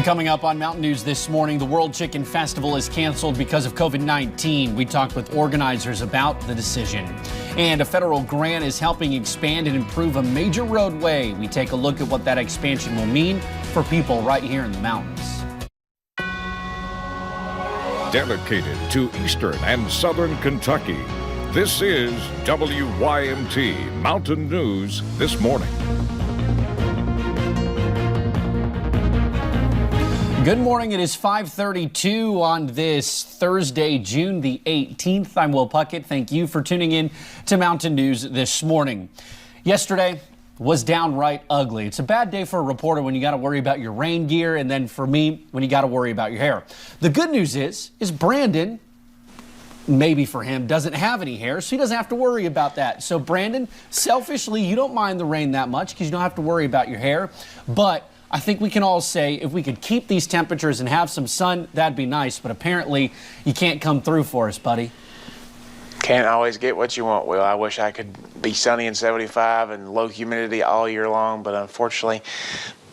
Coming up on Mountain News this morning, the World Chicken Festival is canceled because of COVID-19. We talked with organizers about the decision. And a federal grant is helping expand and improve a major roadway. We take a look at what that expansion will mean for people right here in the mountains. Dedicated to Eastern and Southern Kentucky, this is WYMT Mountain News This Morning. Good morning. It is 5:32 on this Thursday, June the 18th. I'm Will Puckett. Thank you for tuning in to Mountain News This Morning. Yesterday was downright ugly. It's a bad day for a reporter when you got to worry about your rain gear, and then for me when you got to worry about your hair. The good news is Brandon, maybe for him, doesn't have any hair, so he doesn't have to worry about that. So Brandon, selfishly, you don't mind the rain that much because you don't have to worry about your hair. But I think we can all say if we could keep these temperatures and have some sun, that'd be nice. But apparently you can't come through for us, buddy. Can't always get what you want, Will. I wish I could be sunny and 75 and low humidity all year long, but unfortunately,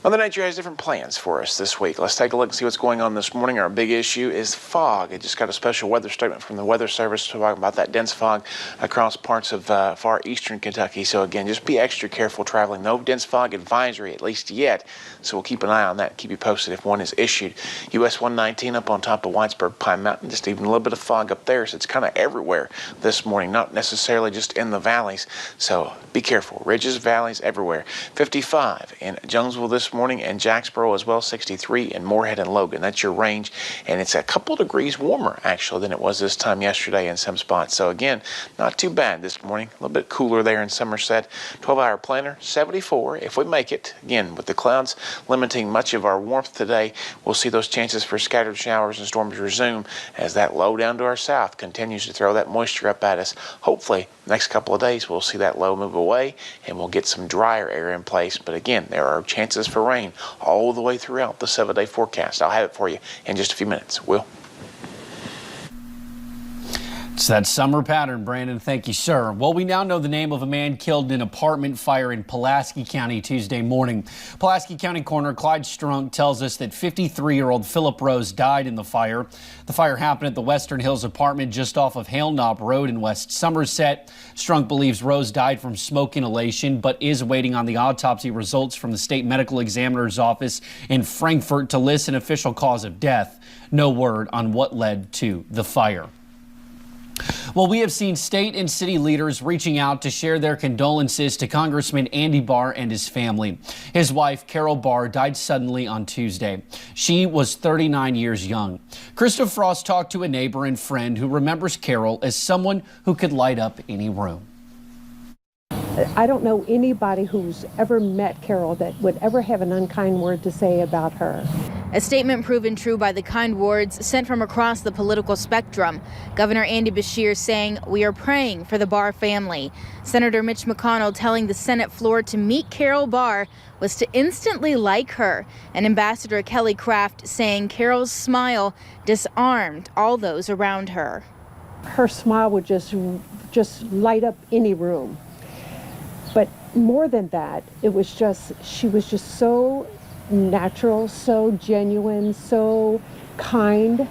Mother Nature has different plans for us this week. Let's take a look and see what's going on this morning. Our big issue is fog. I just got a special weather statement from the Weather Service talking about that dense fog across parts of far eastern Kentucky. So again, just be extra careful traveling. No dense fog advisory, at least yet. So we'll keep an eye on that, keep you posted if one is issued. US 119 up on top of Whitesburg Pine Mountain, just even a little bit of fog up there. So it's kind of everywhere this morning, not necessarily just in the valleys. So be careful. Ridges, valleys, everywhere. 55 in Jonesville this morning, and Jacksboro as well, 63 in Moorhead and Logan. That's your range, and it's a couple degrees warmer actually than it was this time yesterday in some spots. So again, not too bad this morning. A little bit cooler there in Somerset. 12-hour planner, 74 if we make it. Again, with the clouds limiting much of our warmth today, we'll see those chances for scattered showers and storms resume as that low down to our south continues to throw that moisture up at us. Hopefully, next couple of days we'll see that low move away and we'll get some drier air in place. But again, there are chances for rain all the way throughout the 7-day forecast. I'll have it for you in just a few minutes. Will? It's that summer pattern, Brandon. Thank you, sir. Well, we now know the name of a man killed in an apartment fire in Pulaski County Tuesday morning. Pulaski County Coroner Clyde Strunk tells us that 53-year-old Philip Rose died in the fire. The fire happened at the Western Hills apartment just off of Hale Knob Road in West Somerset. Strunk believes Rose died from smoke inhalation, but is waiting on the autopsy results from the state medical examiner's office in Frankfort to list an official cause of death. No word on what led to the fire. Well, we have seen state and city leaders reaching out to share their condolences to Congressman Andy Barr and his family. His wife, Carroll Barr, died suddenly on Tuesday. She was 39 years young. Krista Frost talked to a neighbor and friend who remembers Carroll as someone who could light up any room. I don't know anybody who's ever met Carroll that would ever have an unkind word to say about her. A statement proven true by the kind words sent from across the political spectrum. Governor Andy Beshear saying, "We are praying for the Barr family." Senator Mitch McConnell telling the Senate floor to meet Carroll Barr was to instantly like her. And Ambassador Kelly Craft saying Carroll's smile disarmed all those around her. Her smile would just light up any room. But more than that, she was just so natural, so genuine, so kind.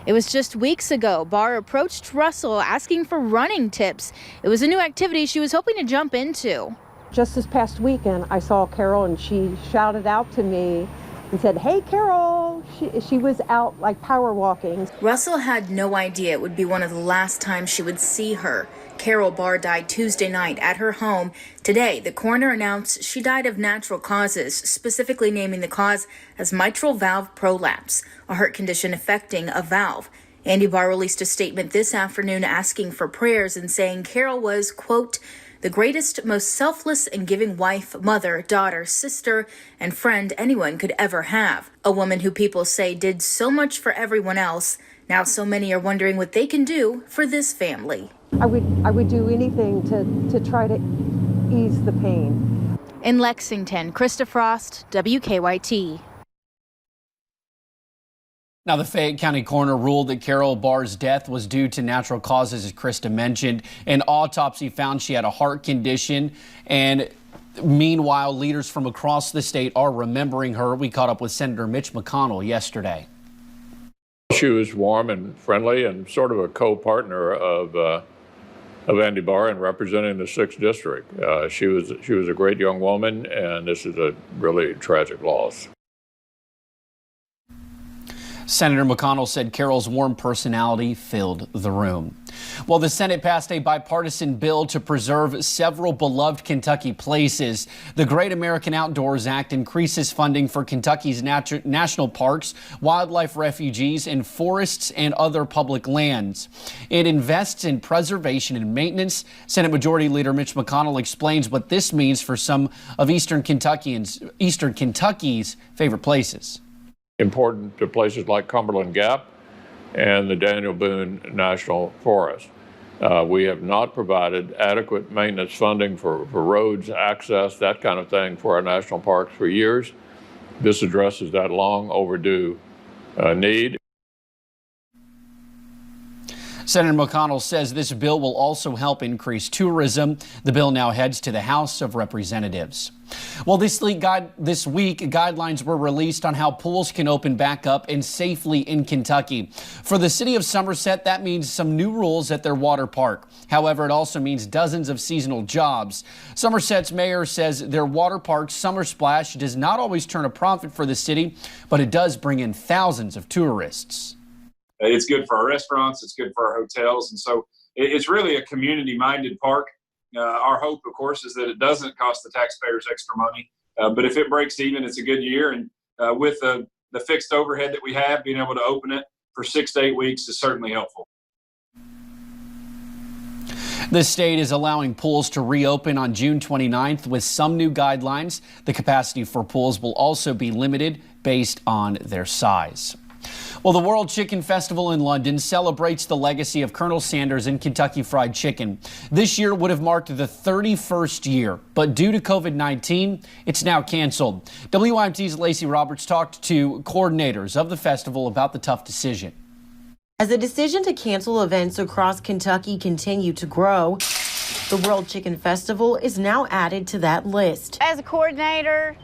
It was just weeks ago, Barr approached Russell asking for running tips. It was a new activity she was hoping to jump into. Just this past weekend, I saw Carroll and she shouted out to me and said, "Hey, Carroll." She was out like power walking. Russell had no idea it would be one of the last times she would see her. Carroll Barr died Tuesday night at her home. Today, the coroner announced she died of natural causes, specifically naming the cause as mitral valve prolapse, a heart condition affecting a valve. Andy Barr released a statement this afternoon asking for prayers and saying Carroll was, quote, "the greatest, most selfless and giving wife, mother, daughter, sister, and friend anyone could ever have. A woman who people say did so much for everyone else. Now so many are wondering what they can do for this family." I would do anything to try to ease the pain. In Lexington, Krista Frost, WKYT. Now, the Fayette County coroner ruled that Carroll Barr's death was due to natural causes, as Krista mentioned. An autopsy found she had a heart condition, and Meanwhile, leaders from across the state are remembering her. We caught up with Senator Mitch McConnell yesterday. She was warm and friendly and sort of a co-partner of Andy Barr in representing the 6th District. She was a great young woman, and this is a really tragic loss. Senator McConnell said Carroll's warm personality filled the room. Well, the Senate passed a bipartisan bill to preserve several beloved Kentucky places. The Great American Outdoors Act increases funding for Kentucky's national parks, wildlife refuges, and forests and other public lands. It invests in preservation and maintenance. Senate Majority Leader Mitch McConnell explains what this means for some of Eastern Kentucky's favorite places. Important to places like Cumberland Gap and the Daniel Boone National Forest. We have not provided adequate maintenance funding for roads, access, that kind of thing for our national parks for years. This addresses that long overdue need. Senator McConnell says this bill will also help increase tourism. The bill now heads to the House of Representatives. Well, this week, guidelines were released on how pools can open back up and safely in Kentucky. For the city of Somerset, that means some new rules at their water park. However, it also means dozens of seasonal jobs. Somerset's mayor says their water park, Summer Splash, does not always turn a profit for the city, but it does bring in thousands of tourists. It's good for our restaurants. It's good for our hotels. And so it's really a community-minded park. Our hope, of course, is that it doesn't cost the taxpayers extra money. But if it breaks even, it's a good year. And with the fixed overhead that we have, being able to open it for 6 to 8 weeks is certainly helpful. The state is allowing pools to reopen on June 29th with some new guidelines. The capacity for pools will also be limited based on their size. Well, the World Chicken Festival in London celebrates the legacy of Colonel Sanders and Kentucky Fried Chicken. This year would have marked the 31st year, but due to COVID-19, it's now canceled. WIMT's Lacey Roberts talked to coordinators of the festival about the tough decision. As the decision to cancel events across Kentucky continue to grow, the World Chicken Festival is now added to that list. As a coordinator,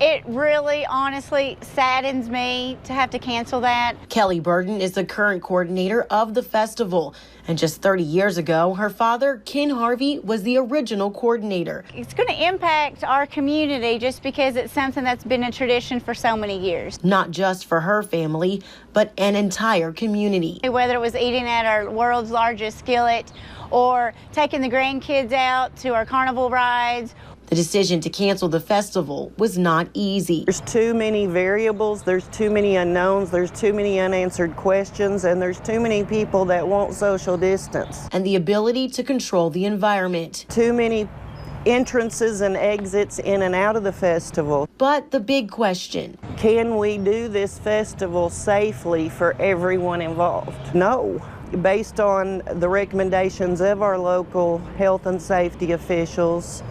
it really honestly saddens me to have to cancel that. Kelly Burden is the current coordinator of the festival. And just 30 years ago, her father, Ken Harvey, was the original coordinator. It's going to impact our community just because it's something that's been a tradition for so many years. Not just for her family, but an entire community. Whether it was eating at our world's largest skillet or taking the grandkids out to our carnival rides. The decision to cancel the festival was not easy. There's too many variables, there's too many unknowns, there's too many unanswered questions, and there's too many people that want social distance. And the ability to control the environment. Too many entrances and exits in and out of the festival. But the big question. Can we do this festival safely for everyone involved? No. Based on the recommendations of our local health and safety officials,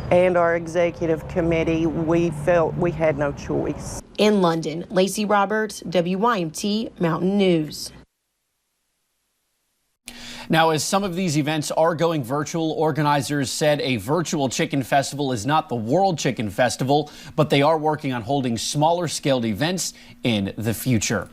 and our executive committee, we felt we had no choice. In London, Lacey Roberts, WIMT Mountain News. Now, as some of these events are going virtual, organizers said a virtual chicken festival is not the World Chicken Festival, but they are working on holding smaller scaled events in the future.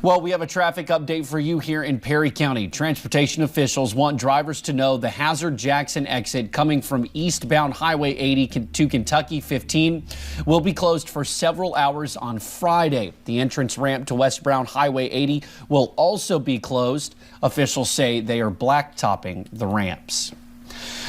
Well, we have a traffic update for you here in Perry County. Transportation officials want drivers to know the Hazard-Jackson exit coming from eastbound Highway 80 to Kentucky 15 will be closed for several hours on Friday. The entrance ramp to westbound Highway 80 will also be closed. Officials say they are blacktopping the ramps.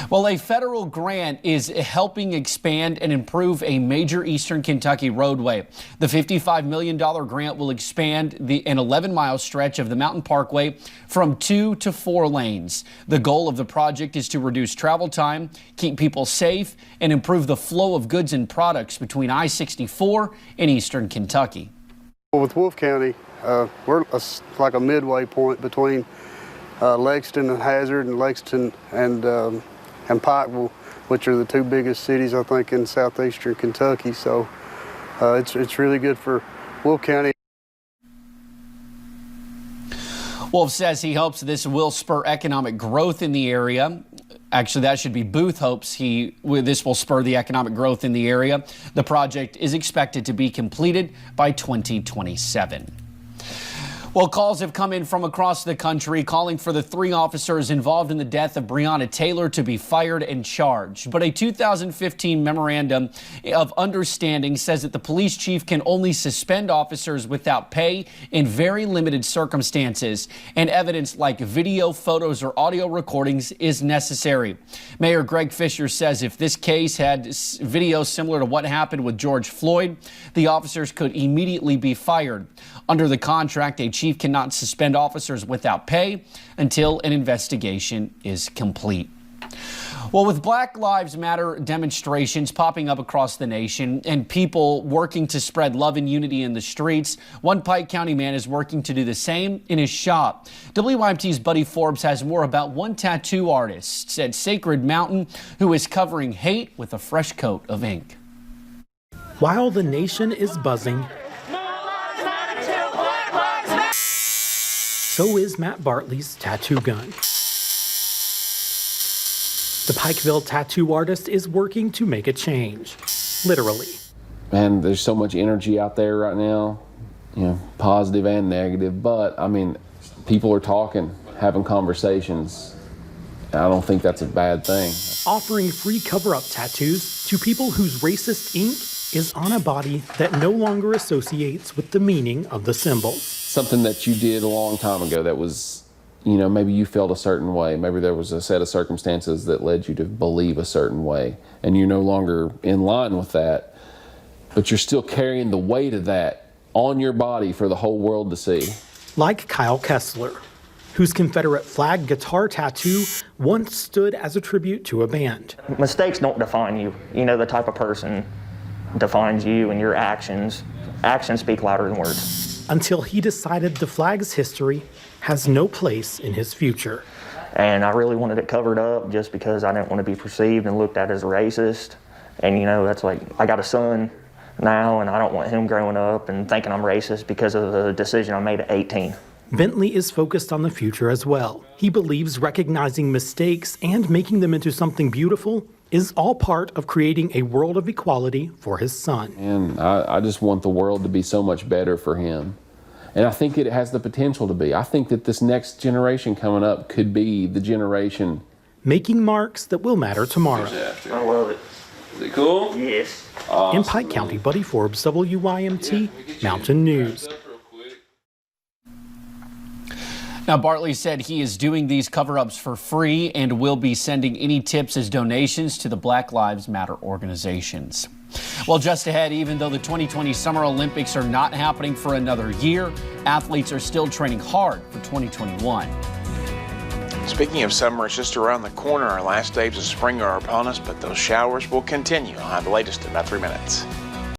Well, a federal grant is helping expand and improve a major eastern Kentucky roadway. The $55 million grant will expand an 11-mile stretch of the Mountain Parkway from 2 to 4 lanes. The goal of the project is to reduce travel time, keep people safe, and improve the flow of goods and products between I-64 and eastern Kentucky. Well, with Wolfe County, we're like a midway point between Lexington and Hazard, and Lexington and Pikeville, which are the two biggest cities, I think, in southeastern Kentucky. So it's really good for Wolfe County. Wolfe says he hopes this will spur economic growth in the area. Actually, that should be Booth hopes this will spur the economic growth in the area. The project is expected to be completed by 2027. Well, calls have come in from across the country calling for the 3 officers involved in the death of Breonna Taylor to be fired and charged. But a 2015 memorandum of understanding says that the police chief can only suspend officers without pay in very limited circumstances, and evidence like video, photos, or audio recordings is necessary. Mayor Greg Fisher says if this case had video similar to what happened with George Floyd, the officers could immediately be fired. Under the contract, a chief cannot suspend officers without pay until an investigation is complete. Well, with Black Lives Matter demonstrations popping up across the nation and people working to spread love and unity in the streets, one Pike County man is working to do the same in his shop. WYMT's Buddy Forbes has more about one tattoo artist at Sacred Mountain who is covering hate with a fresh coat of ink. While the nation is buzzing, so is Matt Bartley's tattoo gun. The Pikeville tattoo artist is working to make a change, literally. Man, there's so much energy out there right now, positive and negative, but I mean, people are talking, having conversations. I don't think that's a bad thing. Offering free cover-up tattoos to people whose racist ink is on a body that no longer associates with the meaning of the symbols. Something that you did a long time ago that was, maybe you felt a certain way. Maybe there was a set of circumstances that led you to believe a certain way, and you're no longer in line with that, but you're still carrying the weight of that on your body for the whole world to see. Like Kyle Kessler, whose Confederate flag guitar tattoo once stood as a tribute to a band. Mistakes don't define you. The type of person defines you and your actions. Actions speak louder than words. Until he decided the flag's history has no place in his future. And I really wanted it covered up just because I didn't want to be perceived and looked at as a racist. And that's like, I got a son now and I don't want him growing up and thinking I'm racist because of the decision I made at 18. Bentley is focused on the future as well. He believes recognizing mistakes and making them into something beautiful is all part of creating a world of equality for his son. And I just want the world to be so much better for him. And I think it has the potential to be. I think that this next generation coming up could be the generation making marks that will matter tomorrow. I love it. Is it cool? Yes. Awesome. In Pike County, Buddy Forbes, WYMT Mountain News. Now, Bartley said he is doing these cover-ups for free and will be sending any tips as donations to the Black Lives Matter organizations. Well, just ahead, even though the 2020 Summer Olympics are not happening for another year, athletes are still training hard for 2021. Speaking of summer, it's just around the corner. Our last days of spring are upon us, but those showers will continue. I'll have the latest in about 3 minutes.